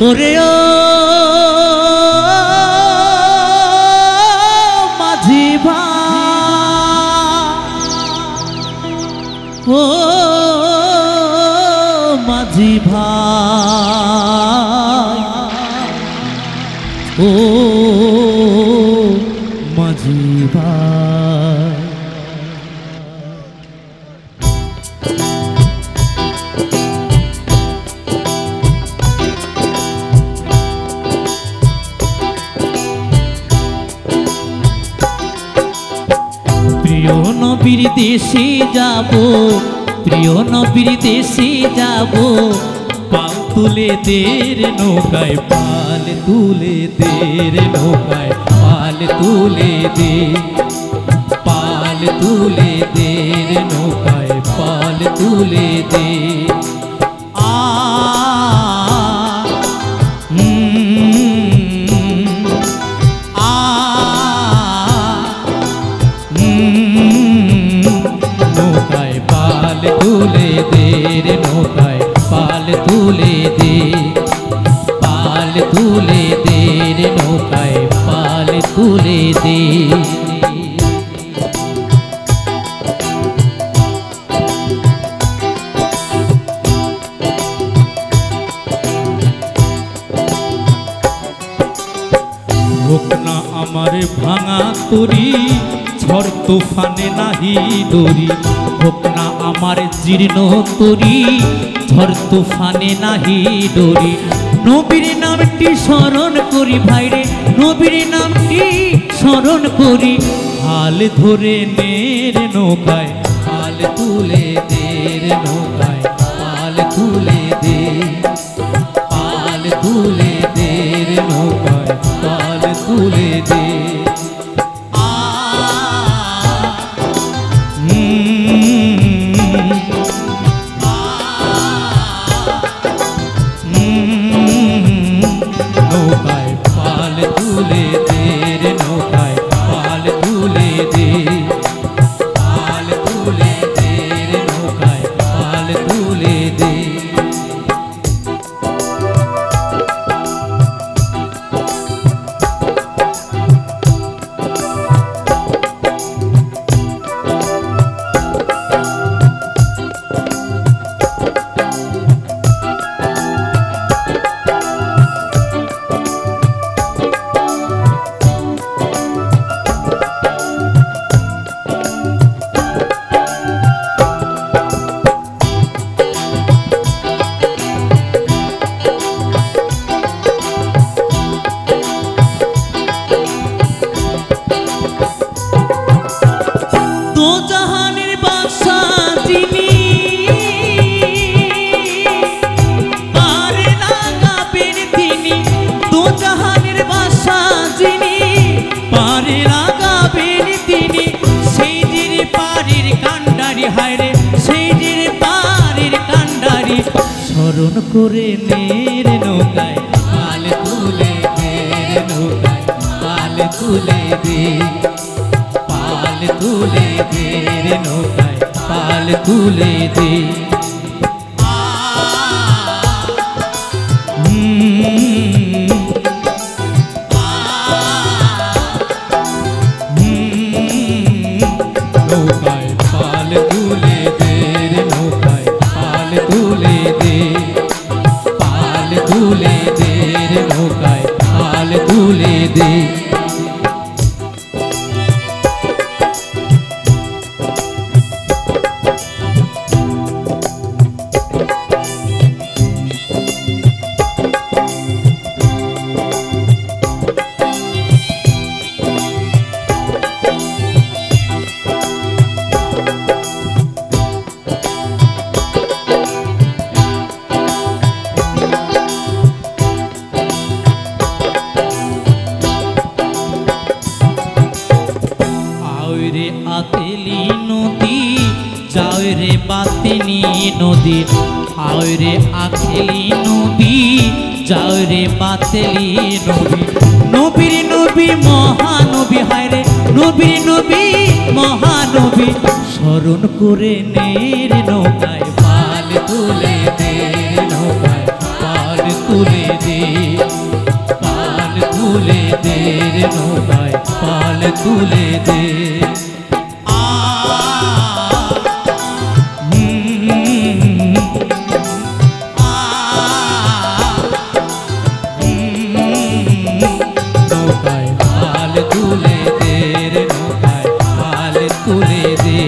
ওরে ও মাঝি ভাই, ও মাঝি ভাই, ও মাঝি ভাই। প্রিয় নবীর দেশে যাব, প্রিয় নবীর দেশে যাব, পাল তুলে দের নৌকায় পাল তুলে দের নৌকায় পাল তুলে দে, পাল তুলে দের নৌকায় পাল তুলে দে। নৌকায় পাল তুলে দে রে, নৌকায় পাল তুলে দে, পাল তুলে দে রে, নৌকায় পাল তুলে দে। হোক না আমার ভাঙা তরি, ঝড় তুফানে নাহি ডরি, হোক না আমার জীর্ণ তরি, ঝড় তুফানে নাহি ডরি। নবীর নামটি স্মরণ করি ভাইরে, নবীর নামটি স্মরণ করি, হাল ধরে নে রে নৌকায় পাল তুলে দে রে, নৌকায় পাল তুলে দে, পাল তুলে দে রে, নৌকায় পাল তুলে দে। নৌকায় পাল তুলে দে রে, নৌকায় পাল তুলে দে, পাল তুলে দে রে, নৌকায় পাল তুলে দে। হায়রে সেই যে পারের কান্ডারি, স্মরণ করে নে রে নৌকায় পাল তুলে দে রে, নৌকায় পাল তুলে দে, পাল তুলে দে রে, নৌকায় পাল তুলে দে। নৌকায় পাল তুলে দে রে, নৌকায় পাল তুলে দে, পাল তুলে দে রে, নৌকায় পাল তুলে দে। আতেলি নদী যাও রে বাতেনি নদী, আও রে আতেলি নদী যাও রে বাতেলি নদী, নবীর নদী নবী মহানবী হায় রে নবী নবী মহানবী স্মরণ করে নের নৌকায় পাল তুলে দে নৌকায় পাল তুলে দে পাল তুলে দে নৌকায় পাল তুলে দে নৌকায় পাল তুলে দে নৌকায় পাল তুলে দে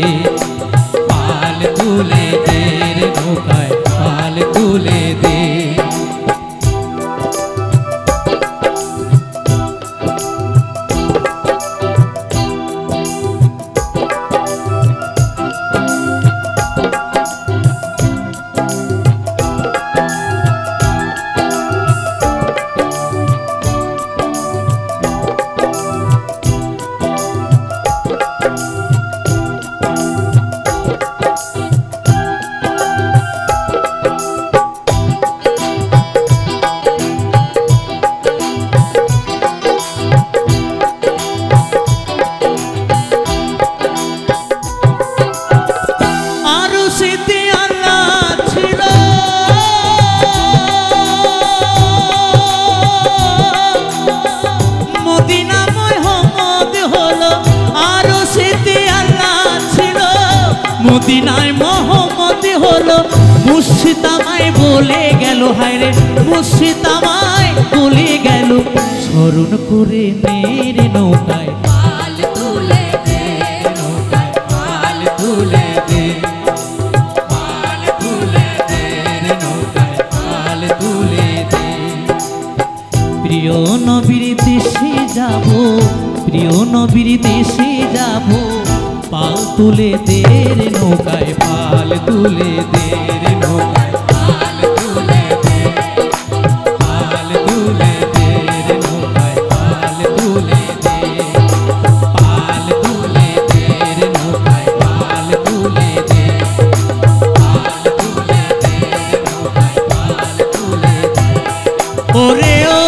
পাল তুলে দে নৌকায় পাল তুলে দে মদিনায় মোহাম্মদ হলো মুর্শিদ আমায় বলে গেল হায় রে মুর্শিদ আমায় বলে গেল স্মরণ করে নের নৌকায় পাল তুলে দে নৌকায় পাল তুলে দে পাল তুলে দে নৌকায় পাল তুলে দে প্রিয় নবীর দেশে যাব প্রিয় নবীর দেশে যাব পাল তুলে দে নৌকায় পাল তুলে দে নৌকায় পাল তুলে দে পাল তুলে দে নৌকায় পাল তুলে দে পাল তুলে দে নৌকায় পাল তুলে দে পাল তুলে দে নৌকায় পাল তুলে দে ওরে ও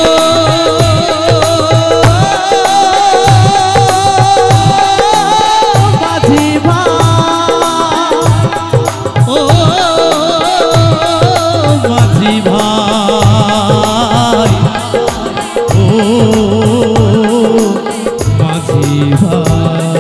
মাঝি ভাই